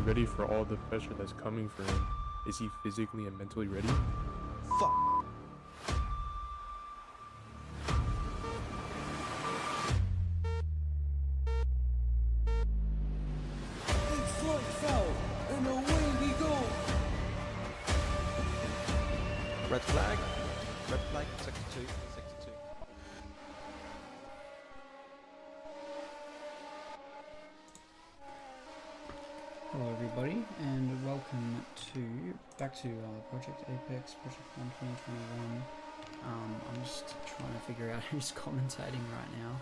ready for all the pressure that's coming for him? Is he physically and mentally ready? Fuck. Big flight foul, and away we go. Red flag. Red flag. Sector 2. Sector 2. Hello everybody, and welcome back to Project Apex, Project 1 2021. I'm just trying to figure out who's commentating right now.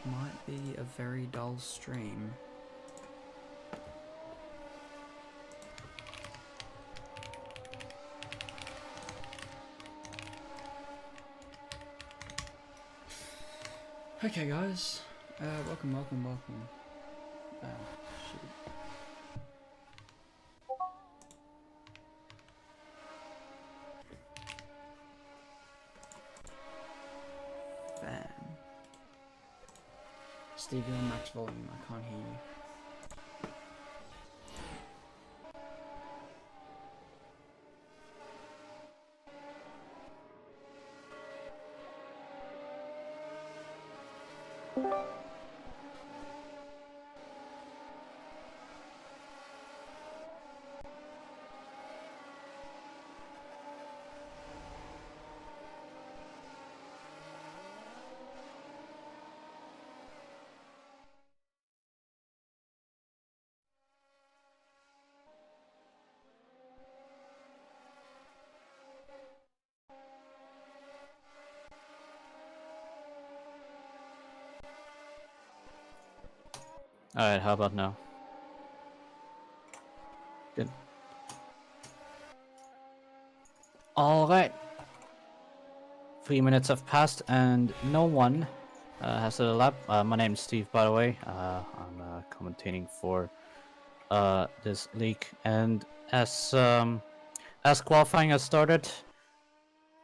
Might be a very dull stream. Okay guys, welcome. Shoot. Bam. Steve, you're on max volume, I can't hear you. Alright, how about now? Good. Alright. 3 minutes have passed and no one has a lap. My name is Steve, by the way. I'm commentating for this league, and as qualifying has started,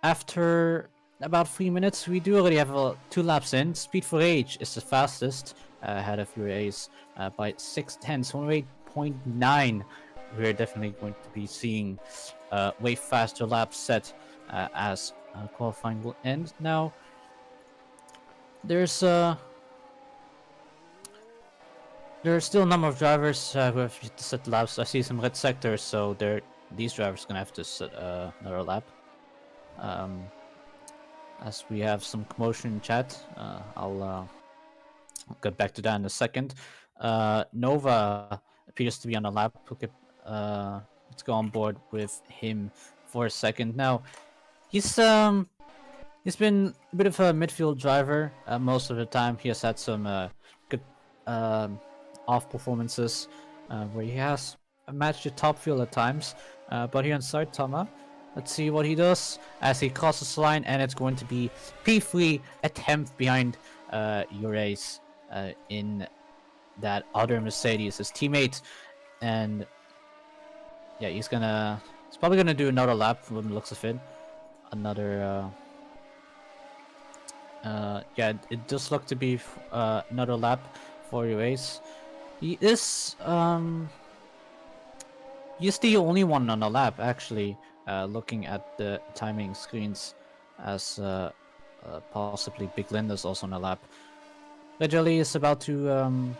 after about 3 minutes, we do already have 2 laps in. Speed for Age is the fastest, ahead of UA's by 6/10, so 8.9. We're definitely going to be seeing way faster laps set as qualifying will end. Now, there's still a number of drivers who have to set laps. I see some red sectors, so these drivers are gonna have to set another lap. As we have some commotion in chat, I'll get back to that in a second. Nova appears to be on a lap. Let's go on board with him for a second. Now, he's been a bit of a midfield driver most of the time. He has had some good off performances where he has matched the top field at times. But here in Saitama, let's see what he does as he crosses the line, and it's going to be P3 attempt behind Urace in that other Mercedes, his teammate, and yeah, he's probably gonna do another lap from the looks of it. Another yeah, it does look to be another lap for Urace. He is he's the only one on the lap actually. Looking at the timing screens, as possibly Big Linda's also on a lap. Vegeli is about to,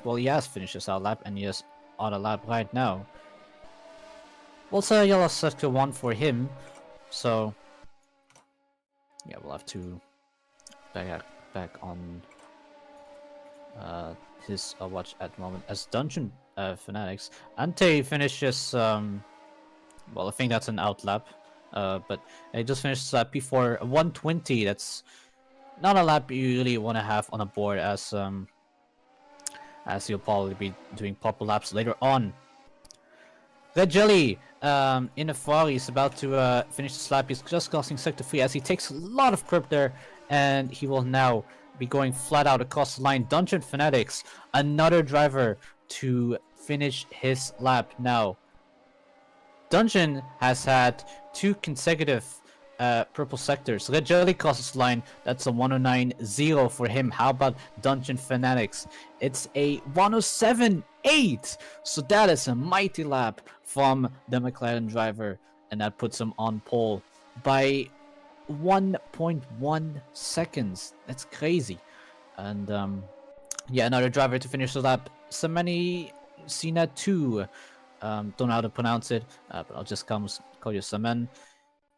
well, he has finished his out lap and he is on a lap right now. Also, yellow sector 1 for him, so yeah, we'll have to back on his watch at the moment as Dungeon Fanatics. Ante finishes. Well, I think that's an out lap, but he just finished lap P4 120. That's not a lap you really want to have on a board, as you'll probably be doing proper laps later on. Red Jelly in a Ferrari is about to finish this lap. He's just crossing sector 3 as he takes a lot of grip there, and he will now be going flat out across the line. Dungeon Fanatics, another driver to finish his lap now. Dungeon has had 2 consecutive purple sectors. Red Jelly crosses line. That's a 109.0 for him. How about Dungeon Fanatics? It's a 107.8. So that is a mighty lap from the McLaren driver, and that puts him on pole by 1.1 seconds. That's crazy. And yeah, another driver to finish the lap. Samani Sina 2. Don't know how to pronounce it, but I'll just call you Saman.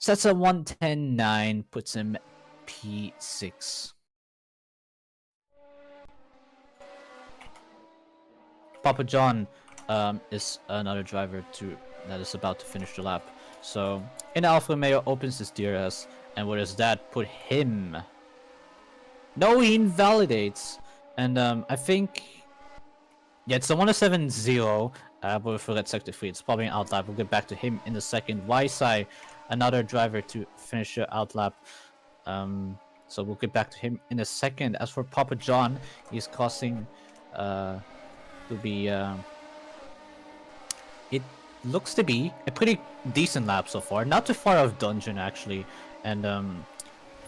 Sets a 110.9, puts him P6. Papa John is another driver that is about to finish the lap. So in Alfa Romeo opens his DRS, and where does that put him? No, he invalidates, and I think yeah, it's a 107.0. But for Red Sector 3, it's probably an outlap. We'll get back to him in a second. Ysai, another driver to finish the outlap. So we'll get back to him in a second. As for Papa John, he's costing to be it looks to be a pretty decent lap so far. Not too far off Dungeon actually, and a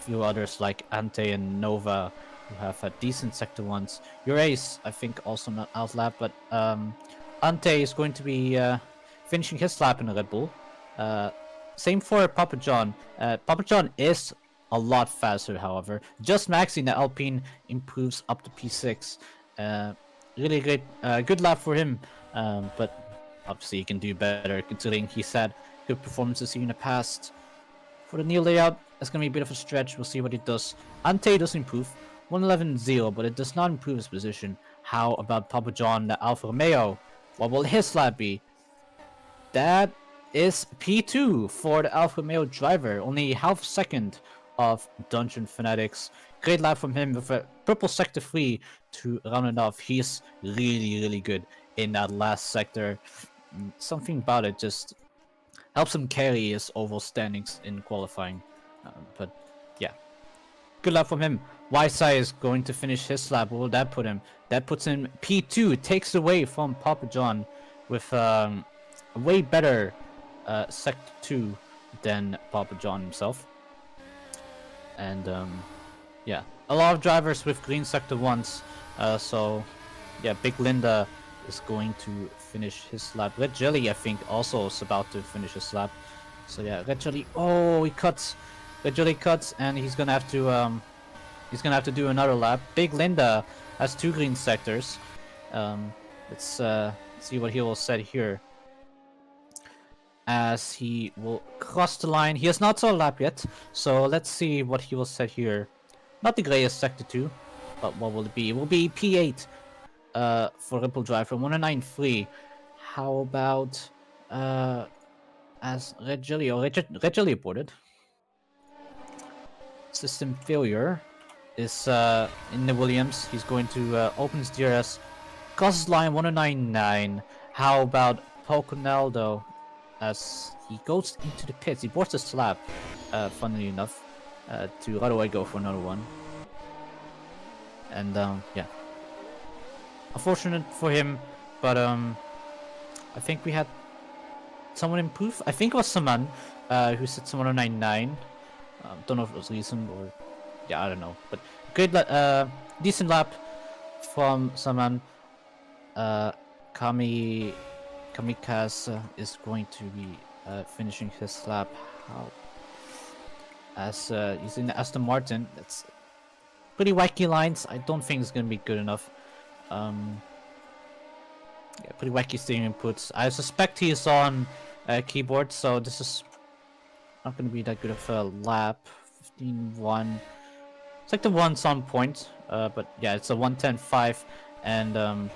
few others like Ante and Nova who have had decent sector ones. Urace, I think, also not outlap, but Ante is going to be finishing his lap in a Red Bull. Same for Papa John. Papa John is a lot faster, however. Just maxing the Alpine improves up to P6. Really great, good lap for him. But obviously he can do better considering he's had good performances here in the past. For the new layout, it's going to be a bit of a stretch. We'll see what it does. Ante does improve. 111.0, but it does not improve his position. How about Papa John, the Alfa Romeo? What will his lap be? That is P2 for the Alfa Romeo driver. Only half second of Dungeon Fanatics. Great lap from him with a purple sector 3 to round it off. He's really good in that last sector. Something about it just helps him carry his overall standings in qualifying. But yeah, good lap from him. Ysai is going to finish his lap. Where will that put him? That puts him P2. It takes away from Papa John with a way better Sector 2 than Papa John himself. And yeah, a lot of drivers with green Sector 1s. So yeah, Big Linda is going to finish his lap. Red Jelly, I think, also is about to finish his lap. So yeah, Red Jelly. Oh, he cuts. Red Jelly cuts, and he's gonna have to do another lap. Big Linda has 2 green sectors. Let's see what he will set here. As he will cross the line. He has not saw a lap yet, so let's see what he will set here. Not the greatest sector 2, but what will it be? It will be P8 for Ripple Drive from 109.3. How about as Red Jelly or Red Jelly aborted? System failure is in the Williams. He's going to open his DRS. Crosses line 109.9. How about Poconaldo as he goes into the pits? He boards the slab, funnily enough, to right away go for another one. And yeah, unfortunate for him, but I think we had someone improve. I think it was Saman who set someone 109.9. Don't know if it was recent or yeah, I don't know, but good decent lap from Saman. Kamikaze is going to be finishing his lap. How as he's in the Aston Martin. That's pretty wacky lines. I don't think it's gonna be good enough. Yeah, pretty wacky steering inputs. I suspect he's on keyboard, so this is not gonna be that good of a lap. 15.1. It's like the one's on point, but yeah, it's a 110.5, and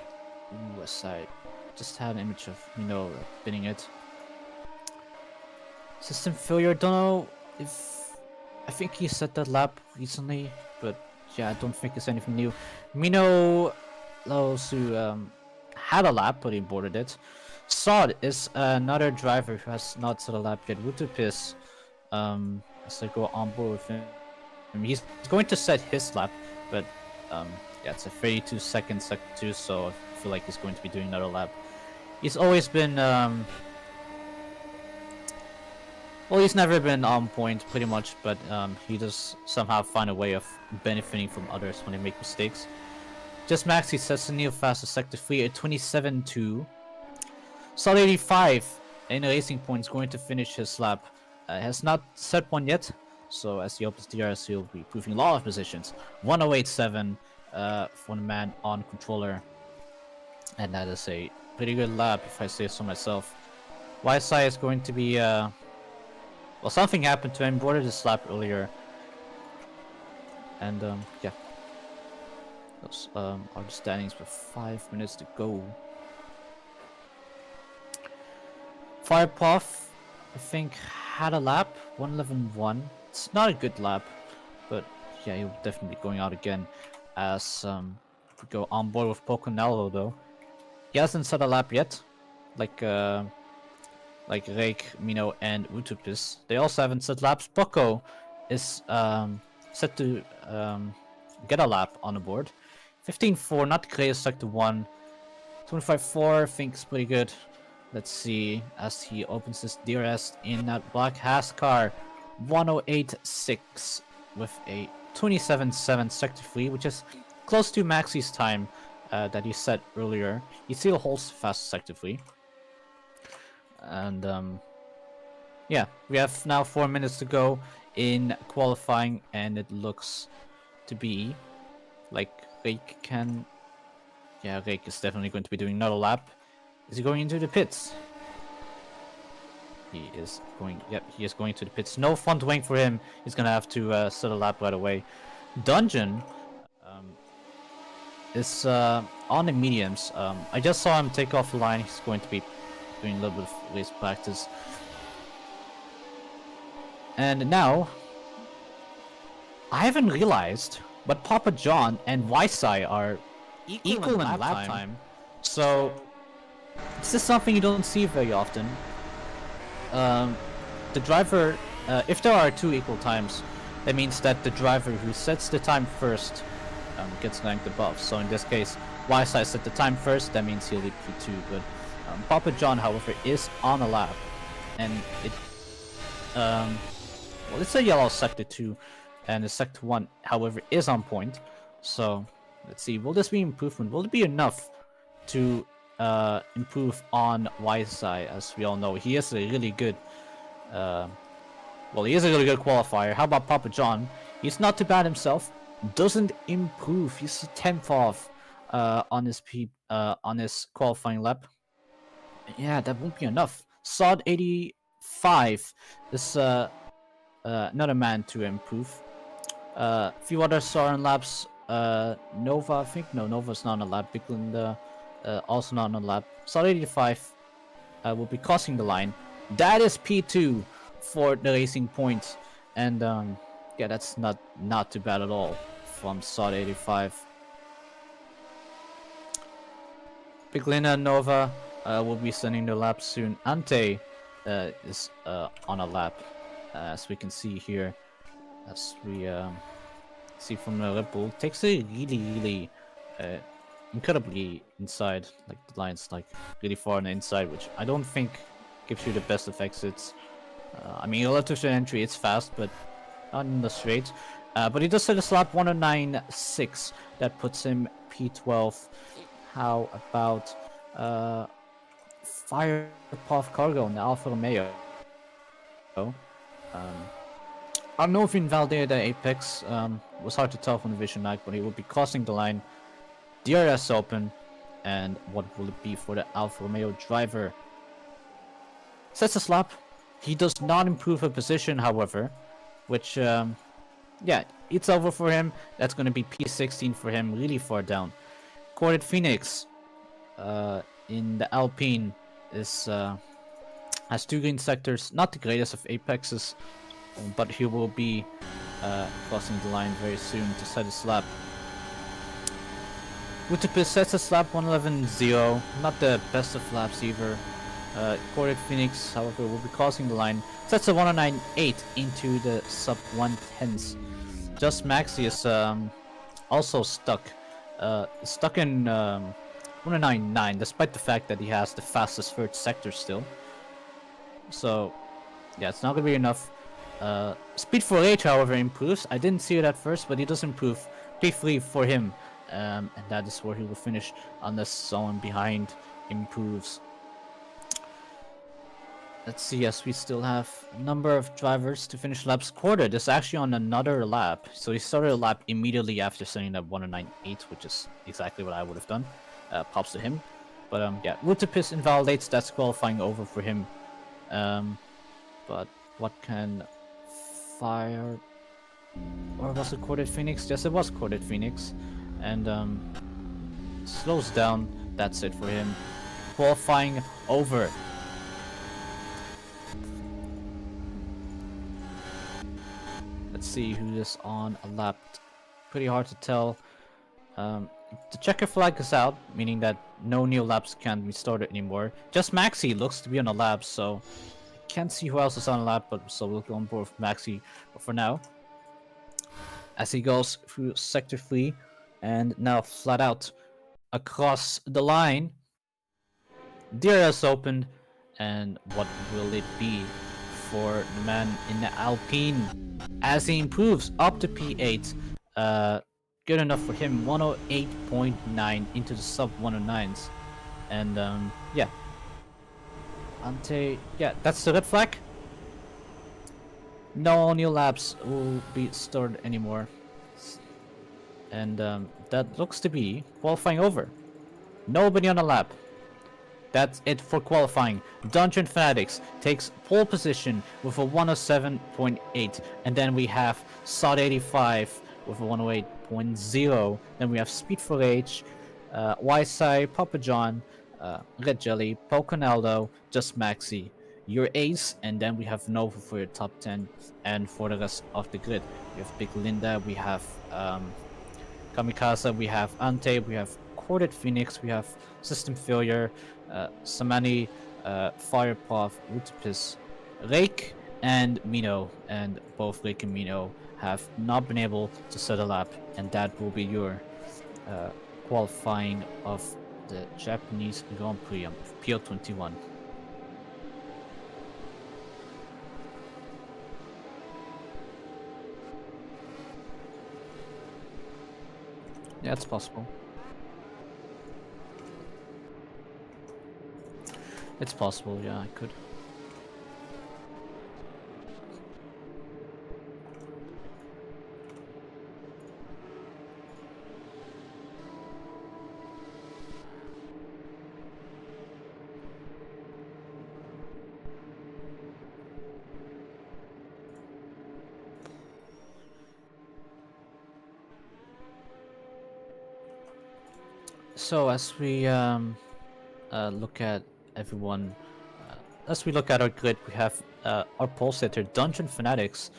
West Side just had an image of binning it. System failure. Don't know if I think he set that lap recently, but yeah, I don't think it's anything new. Mino Laosu had a lap, but he boarded it. Sod is another driver who has not set a lap yet. Wutupis, as I go on board with him. He's going to set his lap, but yeah, it's a 32 second sector 2, so I feel like he's going to be doing another lap. He's always been Well, he's never been on point, pretty much, but he does somehow find a way of benefiting from others when they make mistakes. Just Max, he sets the new fastest sector 3 at 27-2. Solid 85 in the racing points, going to finish his lap. Has not set one yet, so as he opens DRS, he'll be proving a lot of positions. 1087 for the man on controller. And that is a pretty good lap, if I say so myself. YSI is going to be... well, something happened to him, boarded his lap earlier. And, yeah. Those are the standings with 5 minutes to go. Firepuff, I think, had a lap, 111.1. It's not a good lap, but yeah, he'll definitely be going out again as we go on board with Poconello though. He hasn't set a lap yet, like Rake, Mino, and Utopus. They also haven't set laps. Poco is set to get a lap on the board. 15.4, not the greatest sector 1. 25.4, I think is pretty good. Let's see as he opens his DRS in that black Haas car. 108.6 with a 27.7 sector 3, which is close to Maxi's time that he set earlier. He still holds fast sector 3. And yeah, we have now 4 minutes to go in qualifying, and it looks to be like Rake can... yeah, Rake is definitely going to be doing another lap. Is he going into the pits? He is going... yep, he is going to the pits. No front wing for him. He's gonna have to set a lap right away. Dungeon is on the mediums. I just saw him take off the line. He's going to be doing a little bit of race practice. And now, I haven't realized, but Papa John and Ysai are equal in lap time. So, this is something you don't see very often. The driver, if there are 2 equal times, that means that the driver who sets the time first gets ranked above. So in this case, Ysai set the time first, that means he'll be P2, but Papa John, however, is on a lap, and it, well, it's a yellow sector 2, and the sector 1, however, is on point. So let's see, will this be improvement? Will it be enough to improve on Ysai? As we all know, he is a really good, well, he is a really good qualifier. How about Papa John? He's not too bad himself. Doesn't improve. He's a 10th off on his qualifying lap. Yeah, that won't be enough. Sod 85 is another man to improve. A few other Soren laps. Nova, I think. No, Nova's not on a lap. Bigland also not on a lap. Sod 85 will be crossing the line. That is P2 for the racing points. And yeah, that's not too bad at all from Sod 85. Biglina and Nova will be sending the lap soon. Ante is on a lap, as we can see here, as we see from the Red Bull. Takes it really incredibly inside, like the line's like really far on the inside, which I don't think gives you the best of exits. I mean, relative to entry, it's fast, but not in the straight. But he does set a slap 109.6. That puts him P12. How about Firepuff Cargo in the Alfa Romeo? I don't know if he invalidated the apex. It was hard to tell from the vision lag, but he will be crossing the line. DRS open. And what will it be for the Alfa Romeo driver? Sets a slap. He does not improve her position, however, which, yeah, it's over for him. That's going to be P16 for him, really far down. Corded Phoenix in the Alpine is has 2 green sectors, not the greatest of apexes, but he will be crossing the line very soon to set his lap. Utopus sets a slap 111.0, not the best of laps either. Corded Phoenix, however, will be crossing the line. Sets a 109.8 into the sub 110s. Just Maxi is also stuck in 109.9, despite the fact that he has the fastest third sector still. So Yeah, it's not gonna be enough. Speed for H, however, improves. I didn't see it at first, but it does improve briefly for him, and that is where he will finish unless someone behind improves. Let's see, yes, we still have a number of drivers to finish laps. Quartered is actually on another lap, so he started a lap immediately after setting up 109.8, which is exactly what I would have done. Props to him. But yeah, Rutipis invalidates, that's qualifying over for him. But what can fire... Or was it Quartered Phoenix? Yes, it was Quartered Phoenix. And slows down, that's it for him. Qualifying over. Let's see who is on a lap. Pretty hard to tell. The checker flag is out, meaning that no new laps can be started anymore. Just Maxi looks to be on a lap, so can't see who else is on a lap, but so we'll go on board with Maxi for now. As he goes through sector 3 and now flat out across the line. Deer is opened, and what will it be for the man in the Alpine as he improves up to P8? Good enough for him, 108.9 into the sub 109s, and yeah, Ante, yeah, that's the red flag. No new laps will be started anymore, and that looks to be qualifying over. Nobody on the lap. That's it for qualifying. Dungeon Fanatics takes pole position with a 107.8, and then we have Sod 85 with a 108.0. Then we have Speed for H, Ysai, Papa John, Red Jelly, Poconaldo, Just Maxi, your ace, and then we have Nova for your top 10, and for the rest of the grid, we have Big Linda, we have Kamikaze, we have Ante, we have Quartered Phoenix, we have System Failure, Samani, Firepath, Rutipis, Rake, and Mino, and both Rake and Mino have not been able to set a lap, and that will be your qualifying of the Japanese Grand Prix of PO21. Yeah, it's possible. It's possible, yeah, I could. So as we look at everyone, as we look at our grid, we have our pole setter Dungeon Fanatics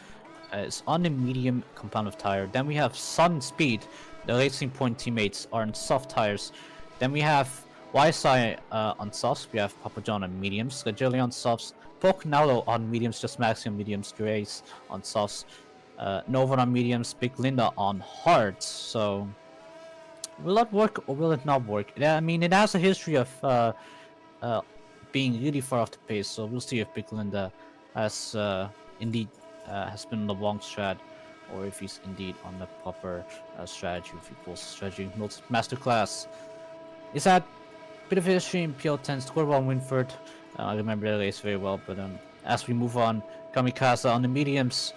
is on the medium compound of tire. Then we have Sun Speed, the Racing Point teammates are on soft tires. Then we have YSI on softs. We have Papa John on mediums, Rajeli on softs, Poconalo on mediums, Just Maxi on mediums, Grace on softs, Nova on mediums, Big Linda on hards. So will it work or will it not work? I mean, it has a history of being really far off the pace, so we'll see if Big Linda has indeed has been on the wrong strat, or if he's indeed on the proper strategy, if he pulls strategy masterclass. Is that a bit of history in PO10 score one Winford? I remember the race very well, but as we move on, Kamikaze on the mediums,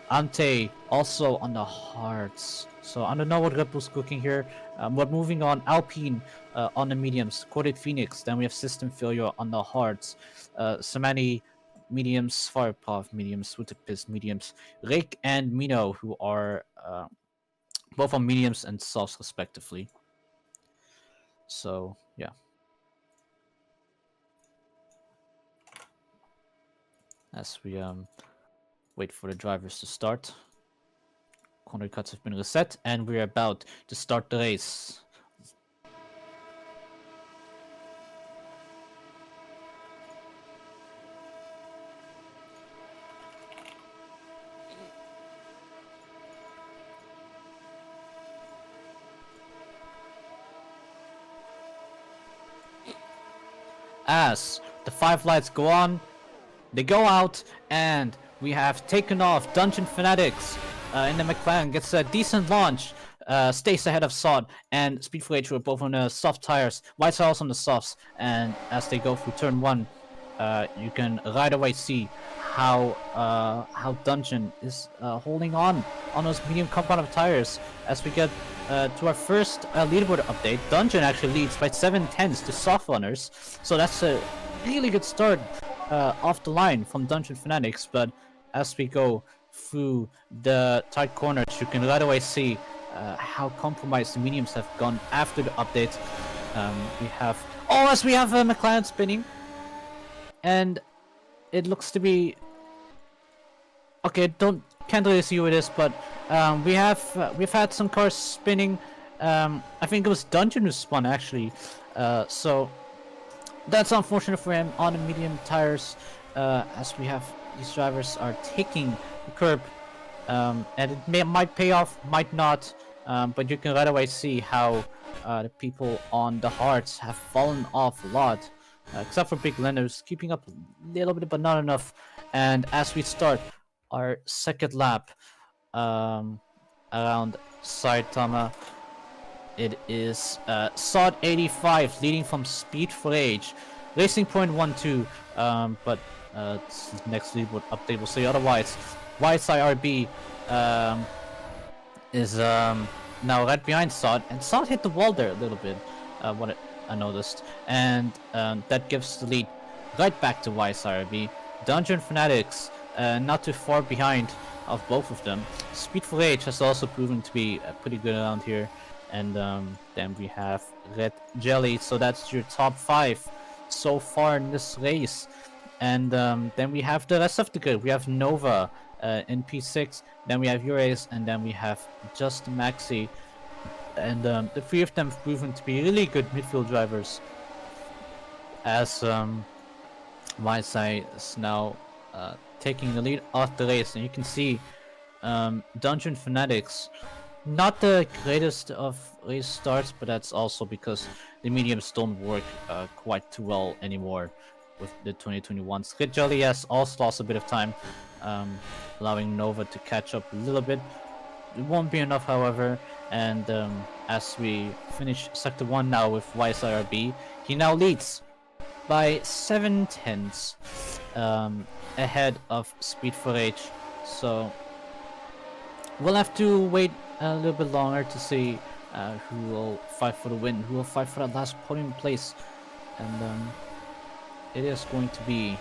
Ante also on the hards. So I don't know what Red Bull's cooking here. But moving on, Alpine on the mediums, Quartered Phoenix. Then we have System Failure on the hards. Samani mediums, Firepath mediums, Rutipis mediums, Rake and Mino, who are both on mediums and softs respectively. So yeah. As we wait for the drivers to start. Corner cuts have been reset, and we're about to start the race. As the 5 lights go on, They go out, and we have taken off Dungeon Fanatics in the McLaren. Gets a decent launch. Stays ahead of Sod and Speed for H were both on the soft tires. White also on the softs, and as they go through turn 1, you can right away see how Dungeon is holding on those medium compound tires. As we get to our first leaderboard update, Dungeon actually leads by 7/10 to soft runners, so that's a really good start off the line from Dungeon Fanatics. But as we go through the tight corners, you can right away see how compromised the mediums have gone after the update. We have McLaren spinning, and it looks to be okay. Can't really see what it is, but we've had some cars spinning. I think it was Dungeon who spun actually, so that's unfortunate for him on the medium tires. As we have these drivers are taking the curb, and it might pay off, might not. But you can right away see how the people on the hards have fallen off a lot, except for Big Lenders keeping up a little bit, but not enough. And as we start our second lap around Saitama, it is Sod 85 leading from Speed for Age, Racing Point 1-2. But next leaderboard update will say otherwise. YSIRB is now right behind Sod, and Sod hit the wall there a little bit, I noticed, and that gives the lead right back to YSRB. Dungeon Fanatics not too far behind of both of them. Speed for Age has also proven to be pretty good around here, and then we have Red Jelly, so that's your top 5 so far in this race. And then we have the rest of the grid. We have Nova in P6, then we have Urace, and then we have Just Maxi. And the 3 of them have proven to be really good midfield drivers, as Maisai is now taking the lead of the race. And you can see Dungeon Fanatics, not the greatest of race starts, but that's also because the mediums don't work quite too well anymore with the 2021s. Red Jelly has also lost a bit of time, allowing Nova to catch up a little bit. It won't be enough, however, and as we finish Sector 1 now with YSIRB, he now leads by 7/10 ahead of Speed for Age. So we'll have to wait a little bit longer to see who will fight for the win, who will fight for that last podium place. And it is going to be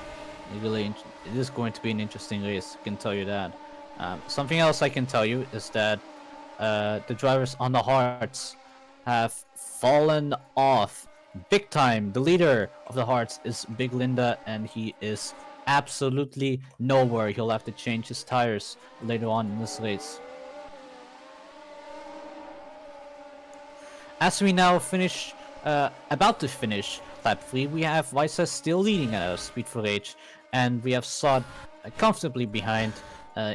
an interesting race, I can tell you that. Something else I can tell you is that the drivers on the Hearts have fallen off big time. The leader of the Hearts is Big Linda, and he is absolutely nowhere. He'll have to change his tires later on in this race. As we now finish, about to finish lap 3, we have Weiser still leading at Speed for Age, and we have Sod comfortably behind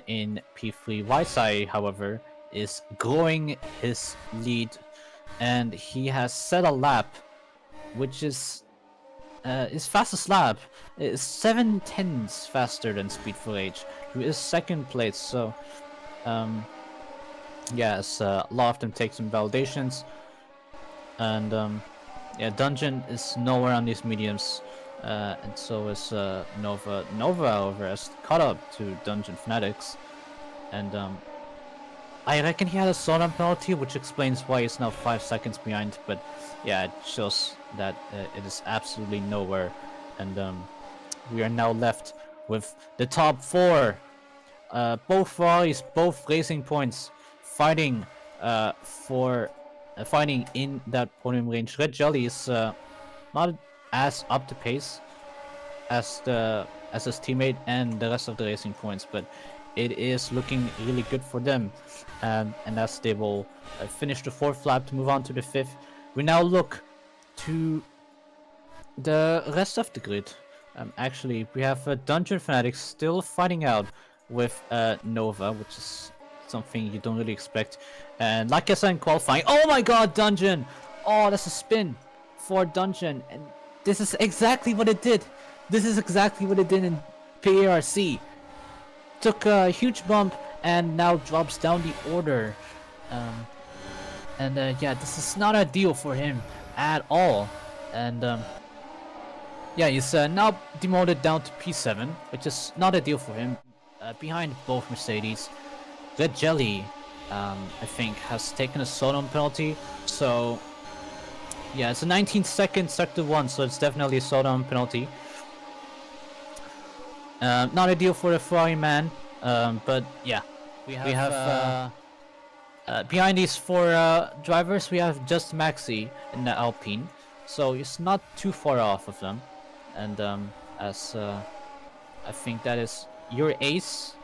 in P3. Weiser, however, is growing his lead, and he has set a lap which is his fastest lap is 7/10 faster than Speed for Age, who is second place. So yes, a lot of them take some validations, and yeah, Dungeon is nowhere on these mediums, and so is Nova. Nova, however, has caught up to Dungeon Fanatics, and I reckon he had a slowdown penalty, which explains why he's now 5 seconds behind. But yeah, it shows that it is absolutely nowhere, and we are now left with the top 4. Both Ferraris, both Racing Points, fighting fighting in that podium range. Red Jelly is not as up to pace as his teammate and the rest of the Racing Points, but it is looking really good for them, and as they will finish the 4th lap to move on to the 5th, we now look to the rest of the grid. Actually, we have Dungeon Fanatics still fighting out with Nova, which is something you don't really expect. And like I said in qualifying, oh my god, Dungeon! Oh, that's a spin for Dungeon, and this is exactly what it did. This is exactly what it did, and PARC took a huge bump and now drops down the order. Yeah, this is not ideal for him at all. And yeah, he's now demoted down to P7, which is not ideal for him. Behind both Mercedes. Red Jelly, I think, has taken a slowdown penalty. So yeah, it's a 19-second sector 1, so it's definitely a slowdown penalty. Not ideal for the Ferrari man, but yeah, we have behind these 4 drivers, we have just Maxi in the Alpine, so it's not too far off of them. And as I think that is your ace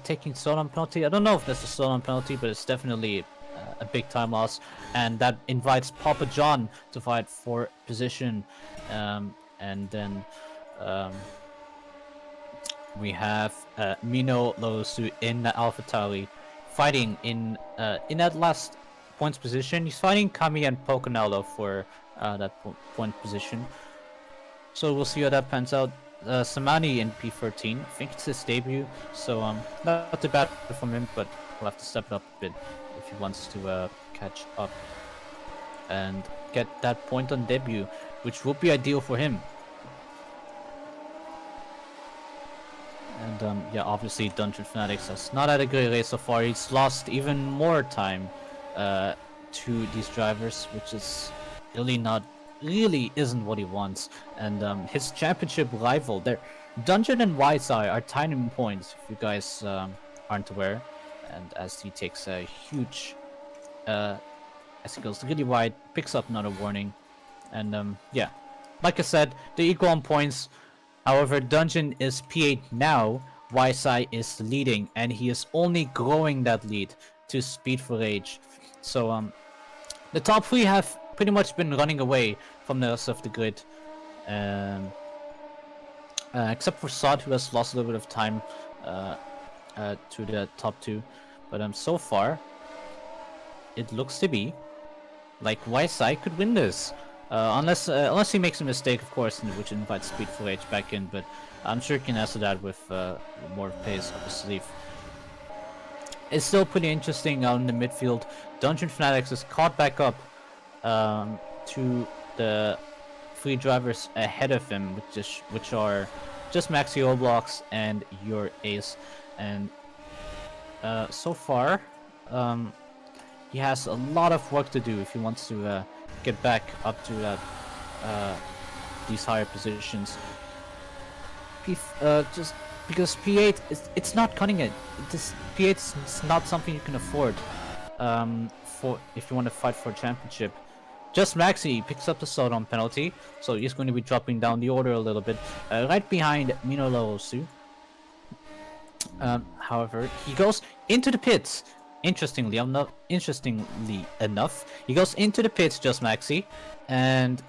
taking slowdown penalty. I don't know if that's a slowdown penalty, but it's definitely a big time loss, and that invites Papa John to fight for position. And then we have Mino Losu in the AlphaTauri fighting in that last points position. He's fighting Kami and Pocanello for that point position. So we'll see how that pans out. Samani in P13, I think it's his debut, so not too bad from him, but we'll have to step it up a bit if he wants to catch up and get that point on debut, which will be ideal for him. And yeah, obviously Dungeon Fanatics has not had a great race so far. He's lost even more time to these drivers, which is really isn't what he wants. And his championship rival there, Dungeon and YSI, are tying in points, if you guys aren't aware. And as he takes a huge as he goes really wide, picks up another warning. And yeah, like I said, they're equal on points. However, Dungeon is P8 now, YSI is leading, and he is only growing that lead to Speed for Rage. So the top 3 have pretty much been running away from the rest of the grid, except for Sod, who has lost a little bit of time to the top 2. But so far, it looks to be like YSI could win this, unless he makes a mistake, of course, which invites Speed for Rage back in. But I'm sure he can answer that with more pace up his sleeve. It's still pretty interesting out in the midfield. Dungeon Fanatics is caught back up to the 3 drivers ahead of him, which are just Maxi Oblox and your Ace. And so far, he has a lot of work to do if he wants to get back up to these higher positions. Just because P8 it's not cutting it. P8 is not something you can afford for if you want to fight for a championship. Just Maxi picks up the slowdown penalty, so he's going to be dropping down the order a little bit, right behind Mino Loosu. However, he goes into the pits. Interestingly enough, he goes into the pits, just Maxi. And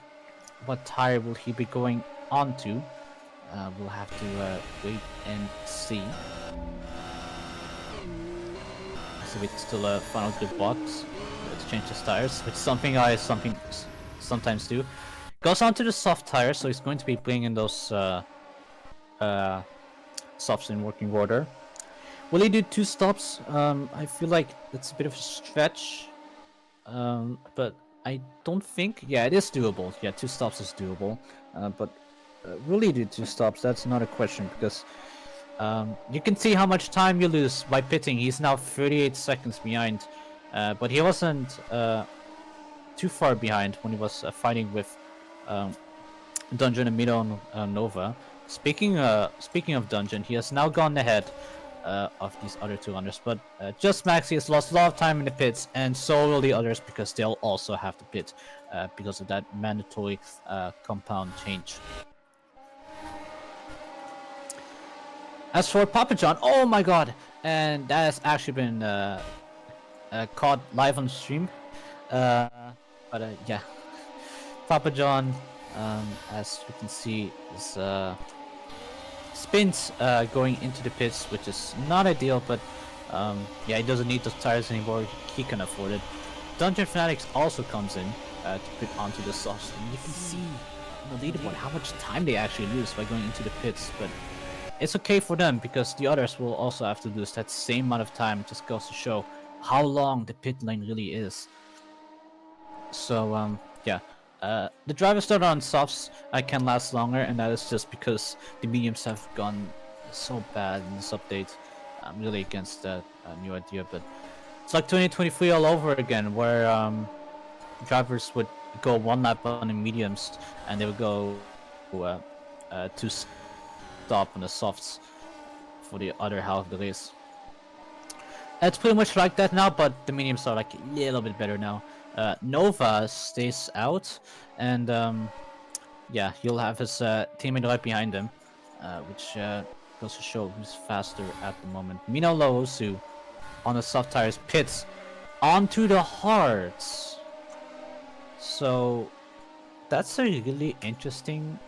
what tire will he be going on to? We'll have to wait and see. So it's still a final good box. Let's change his tires, which is something I sometimes do. Goes on to the soft tires, so he's going to be bringing those softs in working order. Will he do 2 stops? I feel like it's a bit of a stretch, but I don't think. Yeah, it is doable. Yeah, 2 stops is doable. But will he do 2 stops? That's not a question, because you can see how much time you lose by pitting. He's now 38 seconds behind, but he wasn't too far behind when he was fighting with Dungeon and Miro Nova. Speaking of Dungeon, he has now gone ahead of these other 2 runners, but just Maxi has lost a lot of time in the pits, and so will the others, because they'll also have to pit because of that mandatory compound change. As for Papa John, oh my god, and that has actually been caught live on stream. But yeah, Papa John, as you can see, is spins going into the pits, which is not ideal, but yeah, he doesn't need those tires anymore. He can afford it. Dungeon Fanatics also comes in to put onto the softs, and you can see on the leaderboard how much time they actually lose by going into the pits. But it's okay for them because the others will also have to do this that same amount of time. It just goes to show how long the pit lane really is. So yeah, the drivers that are on softs can last longer, and that is just because the mediums have gone so bad in this update. I'm really against that new idea, but it's like 2023 all over again, where drivers would go one lap on the mediums and they would go to stop on the softs for the other half of the race. It's pretty much like that now, but the mediums are like a little bit better now. Nova stays out, and yeah, you'll have his teammate right behind him, which goes to show who's faster at the moment. Mino Loosu on the soft tires pits onto the hards. So that's a really interesting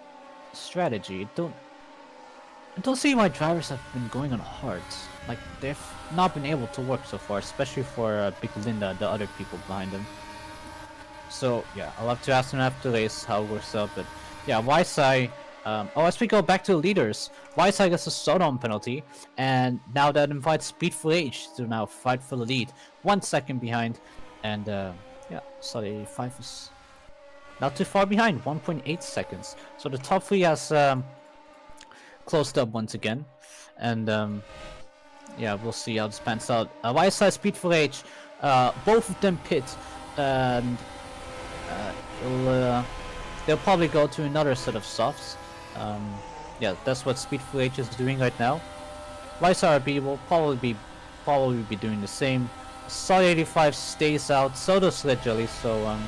strategy. I don't see why drivers have been going on hards. Like, they've not been able to work so far, especially for Big Linda, the other people behind him. So yeah, I'll have to ask him after the race how it works out. But yeah, YSI. As we go back to the leaders, YSI gets a slowdown penalty, and now that invites Speedful H to now fight for the lead. 1 second behind, and yeah, Solid 85 is not too far behind, 1.8 seconds. So the top three has closed up once again, and yeah, we'll see how this pans out. YSI, Speedful H, both of them pit, and they'll probably go to another set of softs. Yeah, that's what Speedful H is doing right now. YSRB will probably be doing the same. Solid 85 stays out, so does Red Jelly, so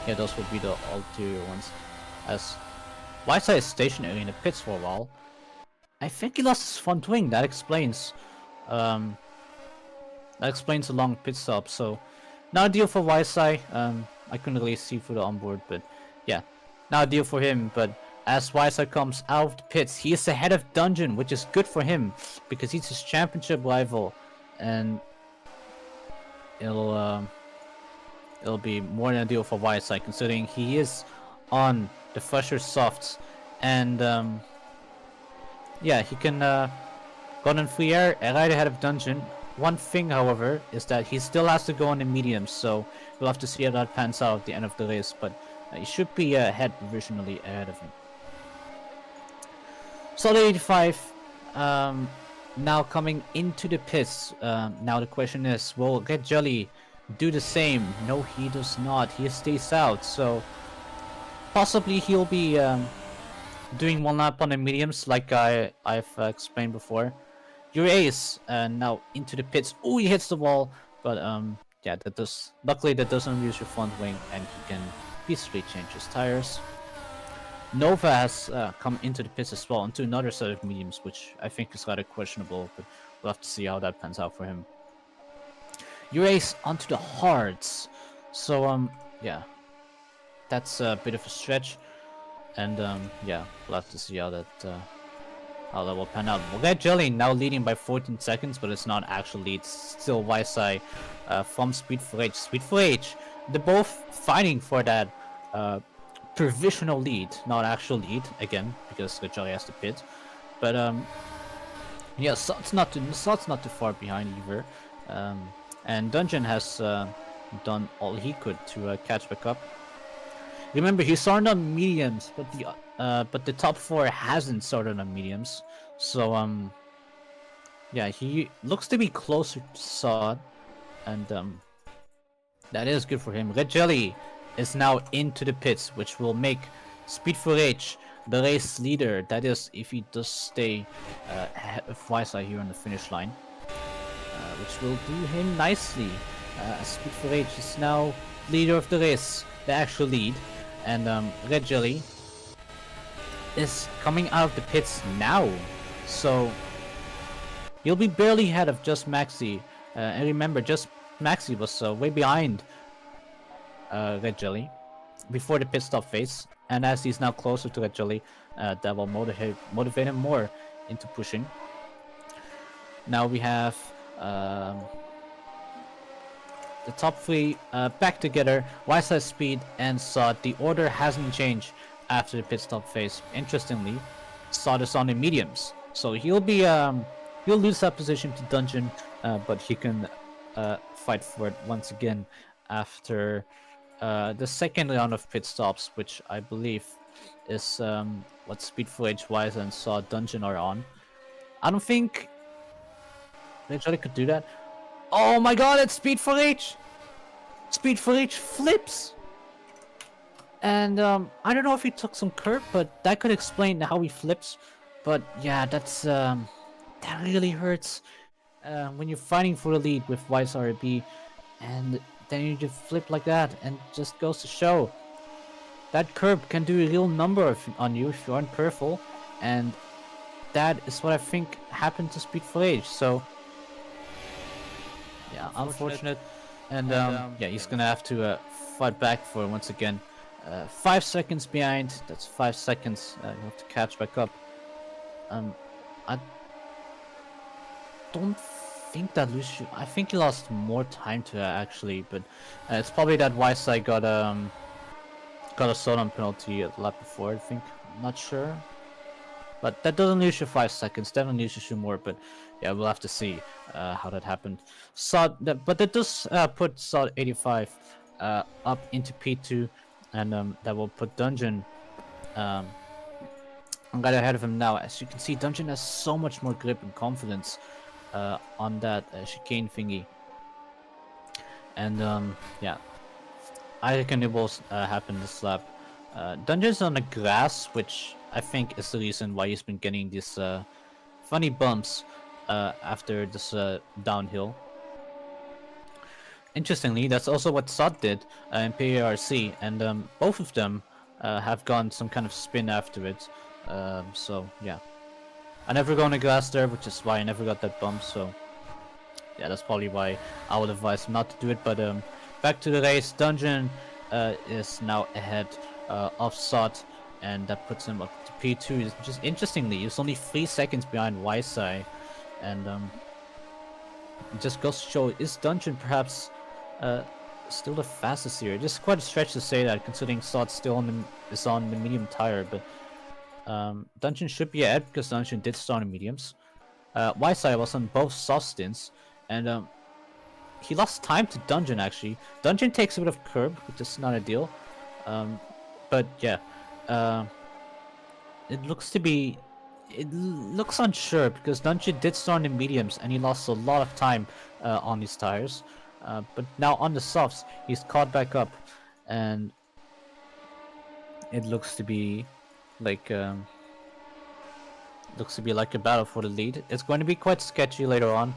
yeah, those would be the ulterior ones. As YSI is stationary in the pits for a while. I think he lost his front wing, that explains a long pit stop, so not a deal for YSI. I couldn't really see through the onboard, but yeah, not a deal for him. But as YSI comes out of the pits, he is ahead of Dungeon, which is good for him because he's his championship rival, and it'll be more than a deal for YSI considering he is on the fresher softs, and yeah, he can go in free air right ahead of Dungeon. One thing, however, is that he still has to go on the mediums, so we'll have to see how that pans out at the end of the race, but he should be ahead provisionally ahead of him. Solid 85 now coming into the pits. Now the question is, will Red Jelly do the same? No, he does not. He stays out, so possibly he'll be doing one lap on the mediums like I've explained before. Your ace now into the pits. Oh, he hits the wall, but yeah, luckily that doesn't use your front wing, and he can peacefully change his tires. Nova has come into the pits as well, into another set of mediums, which I think is rather questionable, but we'll have to see how that pans out for him. Your ace onto the hards. So yeah, that's a bit of a stretch, and yeah, we'll have to see how that will pan out. Red Jelly now leading by 14 seconds, but it's not actual lead. Still YSI from Speedful H. Speedful H, they're both fighting for that provisional lead, not actual lead, again, because Red Jelly has to pit. But yeah, Salt's not too far behind either. And Dungeon has done all he could to catch back up. Remember, he started on mediums, but the top four hasn't started on mediums. So yeah, he looks to be closer to Sod, and that is good for him. Red Jelly is now into the pits, which will make Speedful H the race leader. That is, if he does stay ahead of YSI here on the finish line, which will do him nicely. Speedful H is now leader of the race, the actual lead, and Red Jelly is coming out of the pits now, so he'll be barely ahead of Just Maxi. And remember, Just Maxi was way behind Red Jelly before the pit stop phase, and as he's now closer to Red Jelly, that will motivate him more into pushing. Now we have the top three back together. YSI, Speed, and Sod. The order hasn't changed after the pit stop phase. Interestingly, Sod is on the mediums, so he'll lose that position to Dungeon, but he can fight for it once again after the second round of pit stops, which I believe is what Speedful H, Wise, and Saw Dungeon are on. I don't think they actually could do that. Oh my god, it's Speedful H! Speedful H flips! And I don't know if he took some curb, but that could explain how he flips. But yeah, that's that really hurts when you're fighting for the lead with Wise RB, and then you just flip like that, and just goes to show that curb can do a real number on you if you aren't careful, and that is what I think happened to Speedful H. So yeah, unfortunate. And yeah, he's gonna have to fight back for it once again. 5 seconds behind. That's 5 seconds. You have to catch back up. I don't think that Lucio. I think he lost more time to actually, but it's probably that Wisei got a slowdown penalty a lot before. I think. I'm not sure, but that doesn't lose you 5 seconds. Definitely loses you more. But yeah, we'll have to see how that happened. But that does put Sod 85 up into P2. And that will put Dungeon right ahead of him now. As you can see, Dungeon has so much more grip and confidence on that chicane thingy. And yeah, I reckon it will happen this lap. Dungeon's on the grass, which I think is the reason why he's been getting these funny bumps after this downhill. Interestingly, that's also what Sod did in PARC, and both of them have gone some kind of spin after it. So yeah, I never go on the grass there, which is why I never got that bump. So yeah, that's probably why I would advise him not to do it. But back to the race, Dungeon is now ahead of Sod, and that puts him up to P2. Just interestingly, he's only 3 seconds behind Wisei, and it just goes to show, is Dungeon perhaps still the fastest here? Just quite a stretch to say that, considering Sod still is on the medium tire, but Dungeon should be ahead because Dungeon did start on mediums. Wisei was on both soft stints, and he lost time to Dungeon actually. Dungeon takes a bit of curb, which is not ideal, but yeah, it looks unsure because Dungeon did start in mediums and he lost a lot of time on these tires. But now on the softs, he's caught back up, and it looks to be like a battle for the lead. It's going to be quite sketchy later on.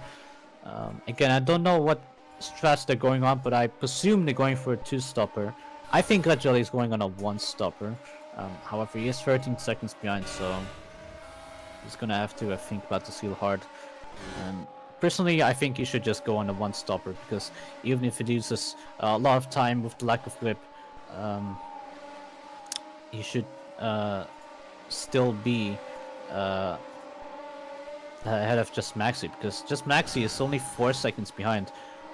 Again, I don't know what strats they're going on, but I presume they're going for a 2-stopper. I think Rajali is going on a 1-stopper. However, he is 13 seconds behind, so he's gonna have to think about this real hard. Personally, I think he should just go on a 1-stopper, because even if it uses a lot of time with the lack of grip, he should still be ahead of Just Maxi, because Just Maxi is only 4 seconds behind.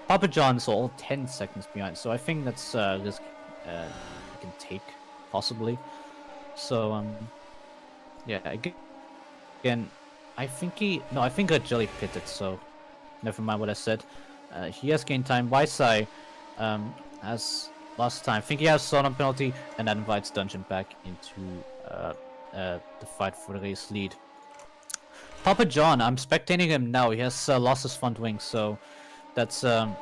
Papa John's all 10 seconds behind, so I think that's risk he can take, possibly. So yeah, again, I think Rajali pitted, so never mind what I said. He has gained time. Wisei as last time, I think he has slowdown penalty, and that invites Dungeon back into the fight for the race lead. Papa John, I'm spectating him now. He has lost his front wing, so that's not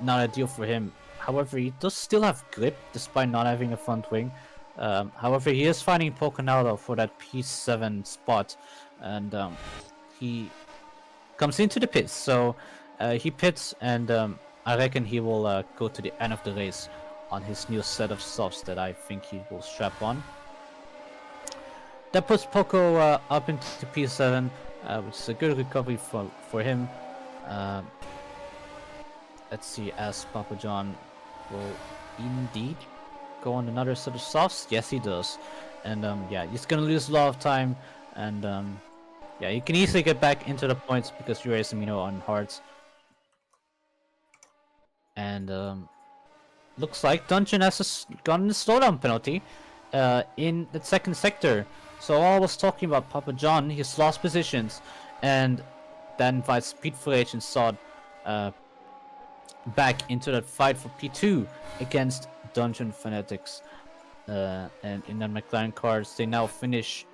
ideal for him. However, he does still have grip despite not having a front wing. However, he is fighting Pocanado for that P7 spot, and he comes into the pits. So he pits, and I reckon he will go to the end of the race on his new set of softs that I think he will strap on. That puts Poco up into the P7, which is a good recovery for him. Let's see, as Papa John will indeed go on another set of softs. Yes, he does. And yeah, he's gonna lose a lot of time, and yeah, you can easily get back into the points because you race Amino on hards. And looks like Dungeon has gotten a slowdown penalty in the second sector. So all I was talking about Papa John, he's lost positions, and then invites Speed for Age and Sod back into that fight for P2 against Dungeon Fanatics. And in the McLaren cars, they now finish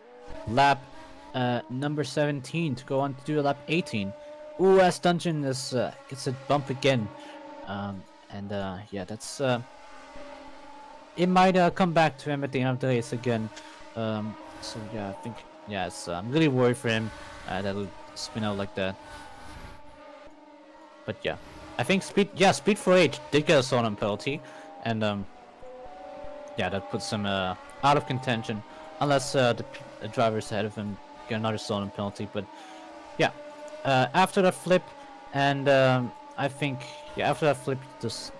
lap number 17 to go on to do lap 18. Ooh, as Dungeon is gets a bump again, yeah, that's it might come back to him at the end of the race again. So yeah, I think I'm really worried for him that'll spin out like that. But yeah, I think Speed for Age did get a Sonum penalty, and yeah, that puts him out of contention unless the drivers ahead of him get another Sonum penalty. But yeah, after that flip, and I think after that flip, just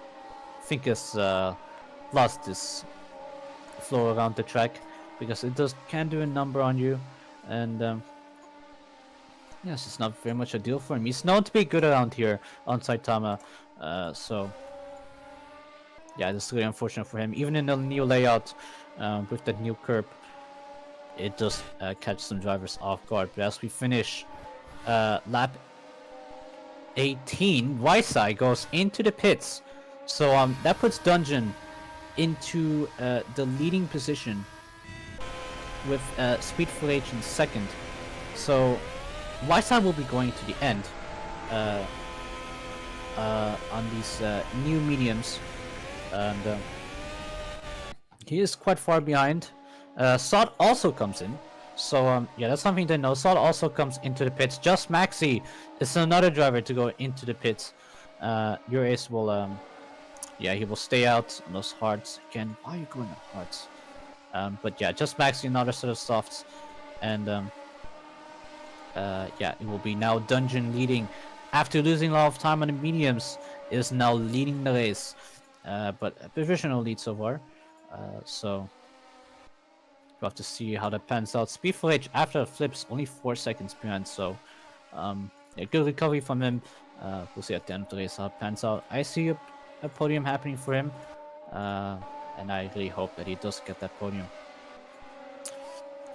think has lost this flow around the track because it can do a number on you, and yes, it's not very much a deal for him. He's known to be good around here on Saitama, so yeah, this is really unfortunate for him. Even in the new layout with that new curb, it does catch some drivers off guard. But as we finish lap 18, Waisai goes into the pits, so that puts Dungeon into the leading position with Speed for Age in second. So Waisai will be going to the end on these new mediums, and he is quite far behind. Sod also comes in, so yeah, that's something to know. Sod also comes into the pits. Just Maxi is another driver to go into the pits. Your ace will yeah, he will stay out on those hards again. Why are you going on hards? But yeah, just Maxi, another set of softs, and yeah, it will be now Dungeon leading after losing a lot of time on the mediums. Is now leading the race, but a provisional lead so far. So we'll have to see how that pans out. Speed for Age after the flips only 4 seconds behind, so yeah, good recovery from him. We'll see at the end of the race how it pans out. I see a podium happening for him, and I really hope that he does get that podium.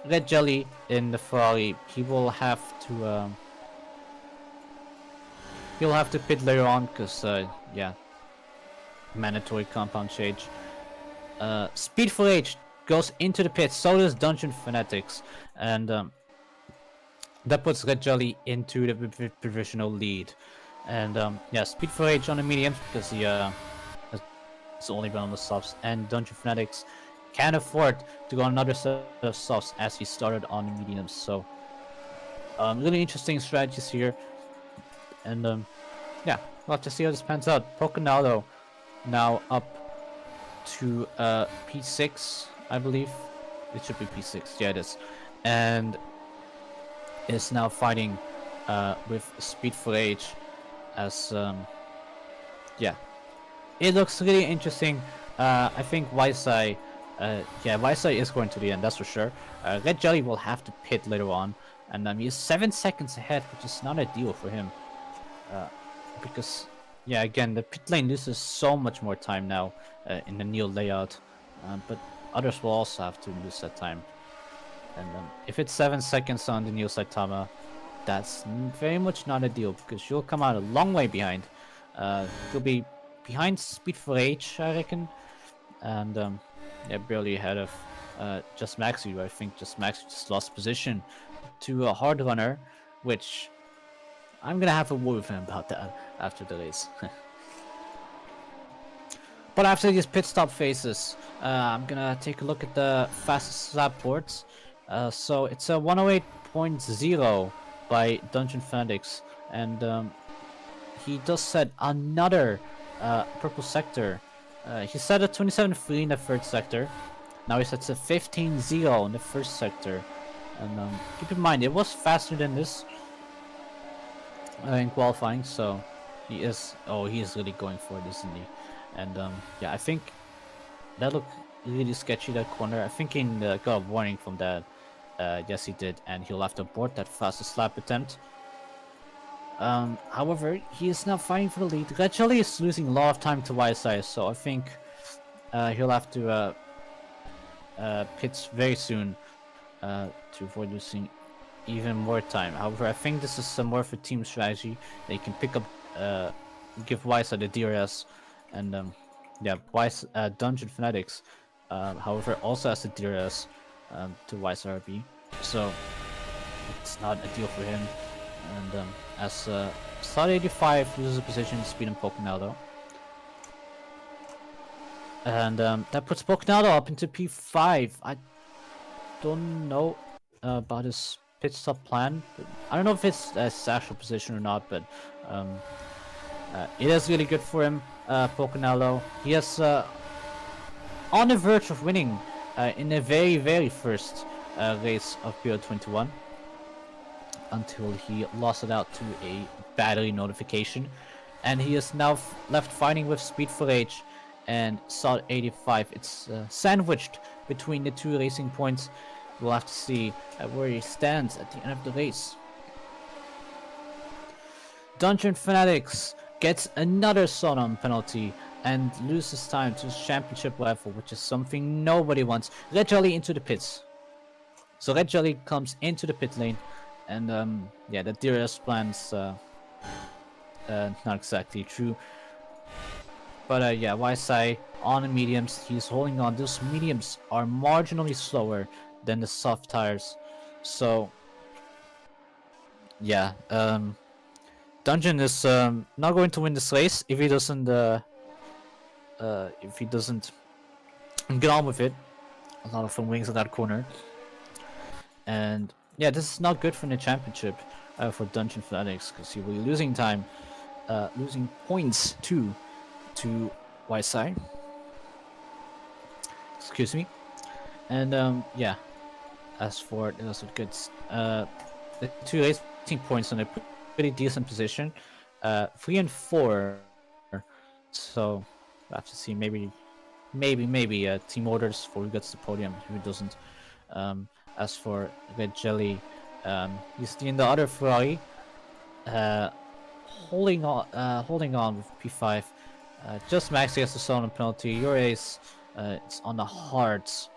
Red Jelly in the Ferrari, he will have to he'll have to pit later on because yeah, mandatory compound change. Speed for Age goes into the pit, so does Dungeon Fanatics, and that puts Red Jelly into the provisional lead. And yeah, Speed for Age on the mediums because he has only been on the softs, and Dungeon Fanatics can't afford to go on another set of softs as he started on the mediums. So really interesting strategies here, and yeah, we'll have to see how this pans out. Poconado now up to P6, I believe. It should be P6, yeah it is, and is now fighting with Speed for Age as yeah, it looks really interesting. I think Waisai, yeah, Waisai is going to the end, that's for sure. Red Jelly will have to pit later on, and he is 7 seconds ahead, which is not ideal for him, because yeah, again, the pit lane loses so much more time now in the new layout, but others will also have to lose that time. And if it's 7 seconds on the new Saitama, that's very much not ideal because you'll come out a long way behind. You'll be behind Speed for Age, I reckon, and yeah, barely ahead of Just Maxi. I think Just Maxi just lost position to a hard runner, which I'm gonna have a word with him about that after the race. But after these pit stop phases, I'm gonna take a look at the fastest lap boards. So it's a 108.0 by Dungeon Fanatics, and he does set another purple sector. He set a 27.3 in the third sector. Now he sets a 15.0 in the first sector. And keep in mind, it was faster than this in qualifying, so he is really going for it, isn't he? And yeah, I think that looked really sketchy, that corner. I think he got a warning from that. Yes, he did, and he'll have to abort that fastest lap attempt. However, he is now fighting for the lead. Red Jelly is losing a lot of time to YSI, so I think he'll have to pit very soon to avoid losing even more time. However, I think this is some more of a team strategy. They can pick up, give Weiser the DRS, and yeah, Dungeon Fanatics, however, also has the DRS to Weiser RB, so it's not ideal for him. And as Slot 85 loses a position, speed and Pokonado. And that puts Pokonado up into P5. I don't know about his pit stop plan. I don't know if it's his actual position or not, but it is really good for him, Pokonado. He is on the verge of winning in the very first race of PO21 until he lost it out to a battery notification, and he is now left fighting with Speed for Age and Salt 85. It's sandwiched between the two racing points. We'll have to see where he stands at the end of the race. Dungeon Fanatics gets another Sonom penalty and loses time to championship level, which is something nobody wants. Red Jelly into the pits. So Red Jelly comes into the pit lane, and yeah, the DRS plan's not exactly true. But yeah, YSI on the mediums, he's holding on. Those mediums are marginally slower than the soft tires, so yeah, Dungeon is not going to win this race if he doesn't get on with it. A lot of fun wings in that corner, and yeah, this is not good for the championship for Dungeon Fanatics, because he will be losing time, losing points to YSI. Excuse me. And yeah, as for those good, the two racing points in a pretty decent position, 3 and 4. So we'll have to see. Maybe team orders for who gets the podium, who doesn't. As for Red Jelly, he's in the other Ferrari, holding on with P5. Just Max gets the stolen penalty. Your ace, it's on the hards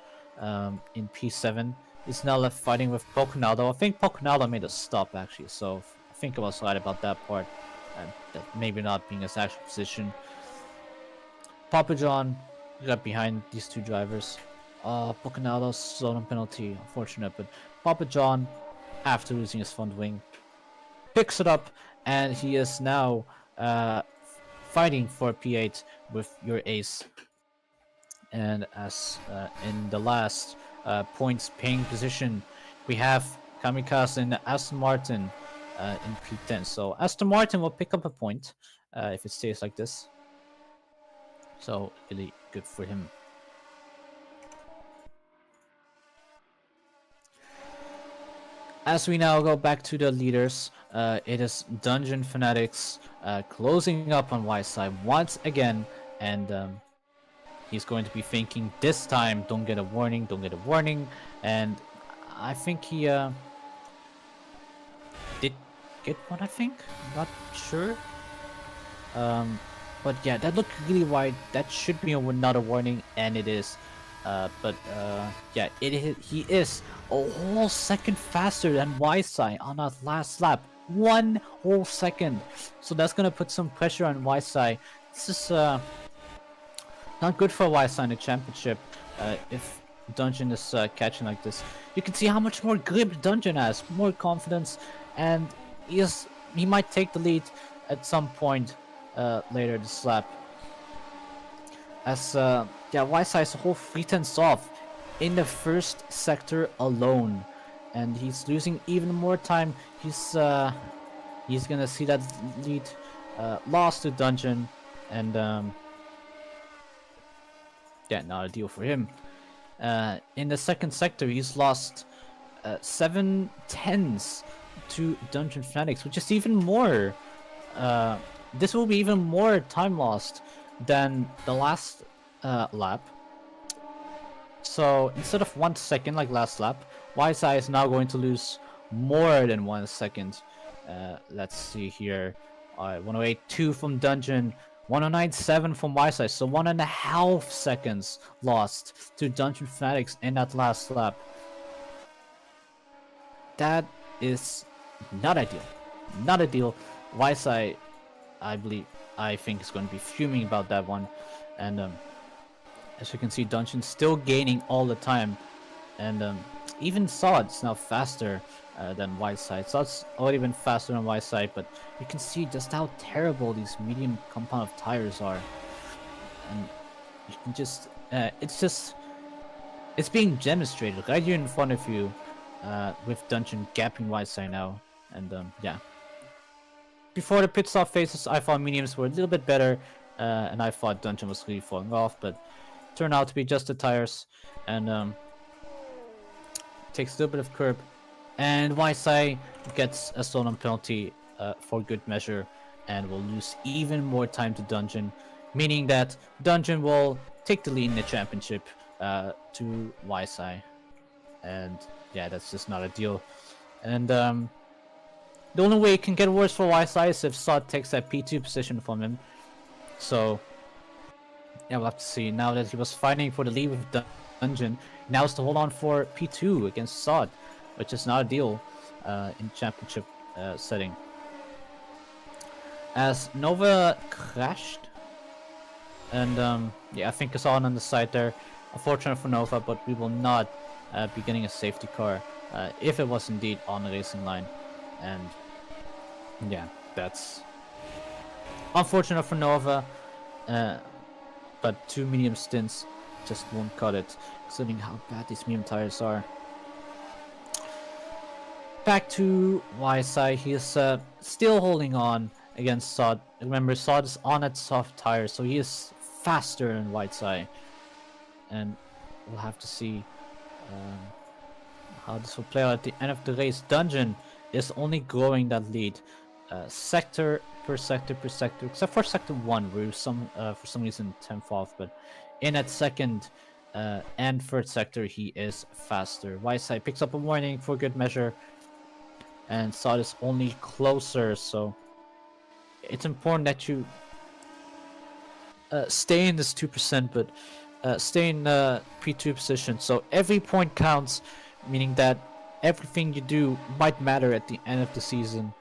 in P7. He's now left fighting with Pokonado. I think Pokonado made a stop actually, so I think I was right about that part. That maybe not being his actual position. Papa John got behind these two drivers. Pokonado's stolen penalty, unfortunate, but Papa John, after losing his front wing, picks it up, and he is now fighting for P8 with your ace. And as in the last points paying position, we have Kamikaze and Aston Martin in P10. So Aston Martin will pick up a point if it stays like this. So really good for him. As we now go back to the leaders, it is Dungeon Fanatics closing up on YSI once again, and he's going to be thinking this time, don't get a warning, and I think he did get one, I think? I'm not sure. But yeah, that looked really wide. That should be another warning, and it is. But yeah, he is a whole second faster than YSI on that last lap. 1 whole second. So that's gonna put some pressure on YSI. This is not good for YSI in the championship. If Dungeon is catching like this, you can see how much more grip Dungeon has, more confidence, and he might take the lead at some point later this lap. As yeah, YSI is a whole 3/10 off in the first sector alone, and he's losing even more time. He's gonna see that lead lost to Dungeon, and yeah, not a deal for him. In the second sector, he's lost 7/10 to Dungeon Fanatics, which is even more. This will be even more time lost than the last lap. So instead of 1 second like last lap, YSI is now going to lose more than 1 second. Let's see here. 108.2 from Dungeon, 109.7 from YSI, so 1.5 seconds lost to Dungeon Fanatics in that last lap. that is not ideal. Not ideal. YSI, I think is going to be fuming about that one. And as you can see, Dungeon's still gaining all the time. And even Sod's now faster than YSI. Sod's already been faster than YSI, but you can see just how terrible these medium compound of tires are. And you can just, it's being demonstrated right here in front of you with Dungeon gapping YSI now. And yeah. Before the pit stop phases, I thought mediums were a little bit better, and I thought Dungeon was really falling off, but turned out to be just the tires, and takes a little bit of curb, and YSI gets a stolen penalty for good measure, and will lose even more time to Dungeon, meaning that Dungeon will take the lead in the championship to YSI, and yeah, that's just not ideal, and the only way it can get worse for YSI is if Sod takes that P2 position from him. So, yeah, we'll have to see. Now that he was fighting for the lead with Dungeon, now it's to hold on for P2 against Sod, which is not ideal in championship setting. As Nova crashed, and yeah, I think it's on the side there. Unfortunate for Nova, but we will not be getting a safety car if it was indeed on the racing line. And yeah, that's unfortunate for Nova, but 2 medium stints just won't cut it, considering how bad these medium tires are. Back to YSI, he is still holding on against Sod. Remember, Sod is on at soft tires, so he is faster than YSI, and we'll have to see how this will play out at the end of the race. Dungeon is only growing that lead, sector per sector per sector, except for sector 1, where for some reason 10th off, but in that second and third sector he is faster. YSI picks up a warning for good measure, and Sod is only closer, so it's important that you stay in this 2%, but stay in P2 position, so every point counts, meaning that everything you do might matter at the end of the season,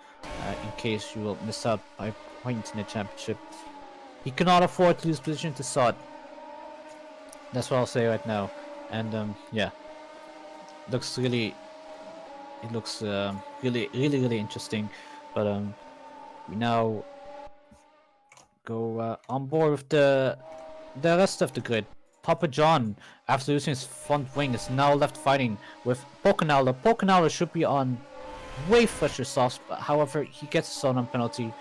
in case you will miss out by points in the championship. He cannot afford to lose position to Sod. That's what I'll say right now. And yeah, it looks really interesting. But we now go on board with the rest of the grid. Papa John, after losing his front wing, is now left fighting with Pocanala. Pocanala should be on way fresher softs, but however, he gets a stolen penalty,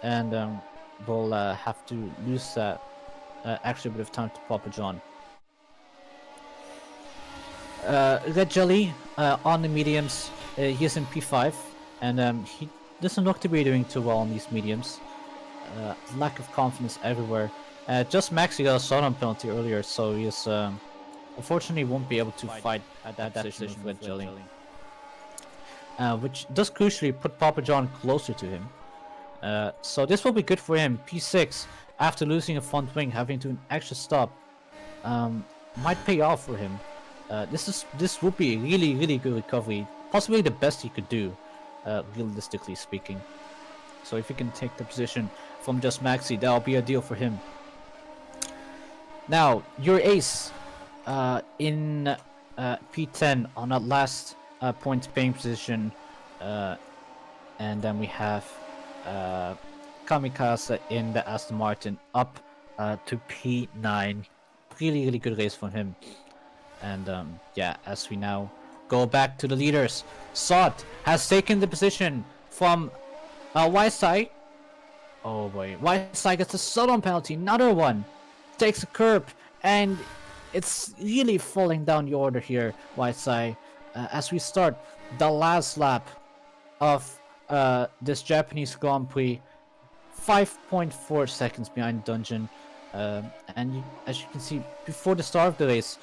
and will have to lose that extra bit of time to Papa John. Red Jelly on the mediums, he is in P5, and he doesn't look to be doing too well on these mediums. Lack of confidence everywhere. Just Maxi got a stolen penalty earlier, so he is unfortunately won't be able to fight at that position with Jelly. Which does crucially put Papa John closer to him. So this will be good for him. P6, after losing a front wing, having to do an extra stop, might pay off for him. This would be a really good recovery, possibly the best he could do, realistically speaking. So if he can take the position from just Maxi, that'll be a deal for him. Now, your ace in P10 on that last point paying position, and then we have Kamikaze in the Aston Martin up to P9. Really good race from him. And yeah, as we now go back to the leaders, Sod has taken the position from YSI. Oh boy, YSI gets a shutdown penalty, another one. Takes a curb, and it's really falling down the order here, YSI, as we start the last lap of this Japanese Grand Prix. 5.4 seconds behind Dungeon, and as you can see, before the start of the race,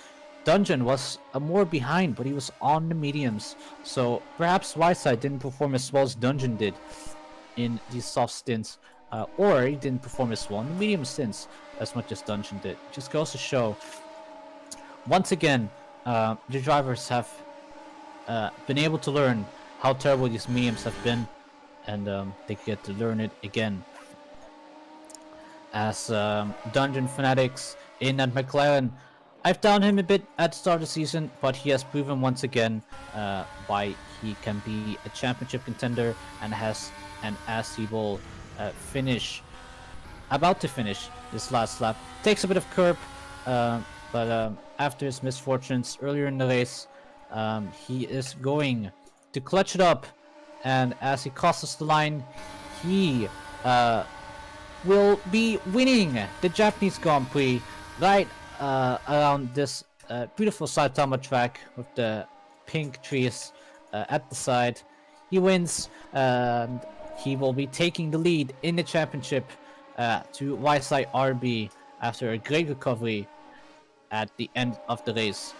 Dungeon was more behind, but he was on the mediums, so perhaps YSI didn't perform as well as Dungeon did in these soft stints, or he didn't perform as well in the medium stints as much as Dungeon did. Just goes to show, once again, the drivers have been able to learn how terrible these memes have been, and they get to learn it again. As Dungeon Fanatics in at McLaren, I've downed him a bit at the start of the season, but he has proven once again why he can be a championship contender, and as he will about to finish this last lap. Takes a bit of curb, but after his misfortunes earlier in the race, he is going to clutch it up, and as he crosses the line, he will be winning the Japanese Grand Prix right around this beautiful Saitama track with the pink trees at the side. He wins, and he will be taking the lead in the championship to YSI RB after a great recovery at the end of the race.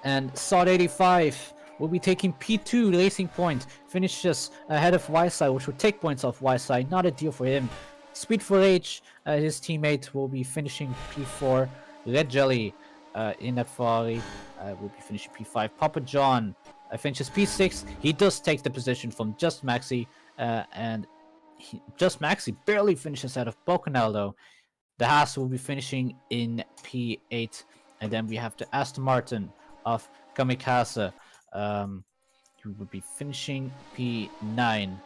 And Sod85 will be taking P2 Racing Point, finishes ahead of YSI, which will take points off YSI. Not a deal for him. Speed4H, his teammate, will be finishing P4. Red Jelly in that Ferrari will be finishing P5. Papa John finishes P6. He does take the position from Just Maxi, and Just Maxi barely finishes out of Bocanaldo. The Haas will be finishing in P8, and then we have the Aston Martin of Kamikaze, who will be finishing P9.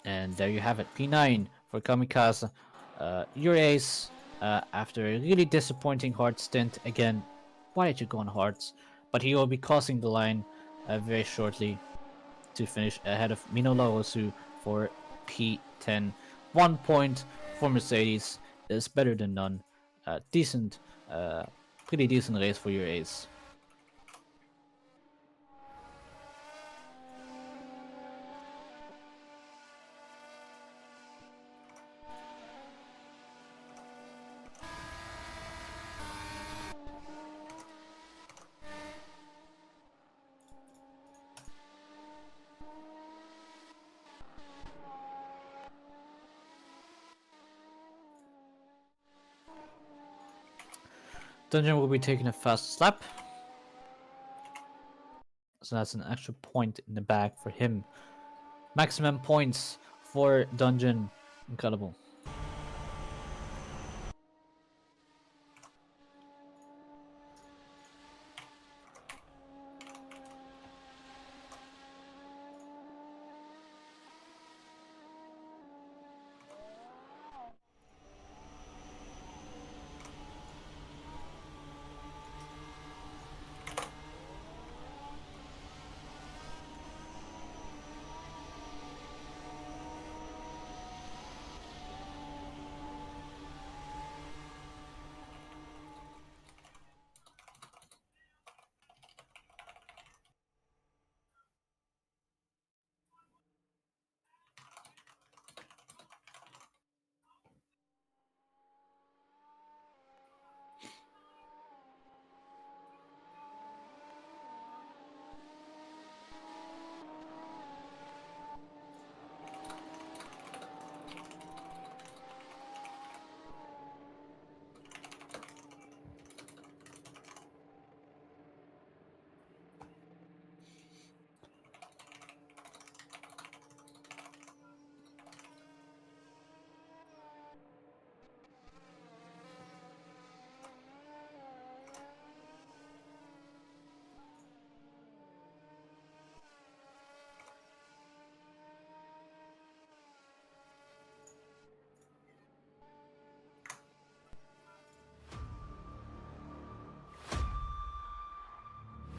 And there you have it, P9 for Kamikaze. Your ace, after a really disappointing hard stint. Again, why did you go on hards? But he will be crossing the line very shortly to finish ahead of Mino Lorosu for P10. 1 point for Mercedes is better than none. Decent, pretty decent race for your ace. Dungeon will be taking a fast lap, so that's an extra point in the bag for him. Maximum points for Dungeon, incredible.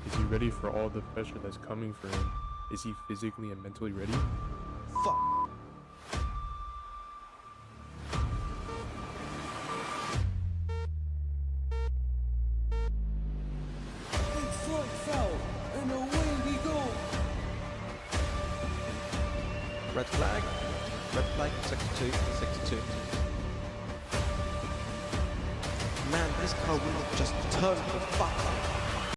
Is he ready for all the pressure that's coming for him? Is he physically and mentally ready? Fuck. Big slight foul, and away we go. Red flag. Red flag. 62. 62. Man, this car will not just turn the fuck up.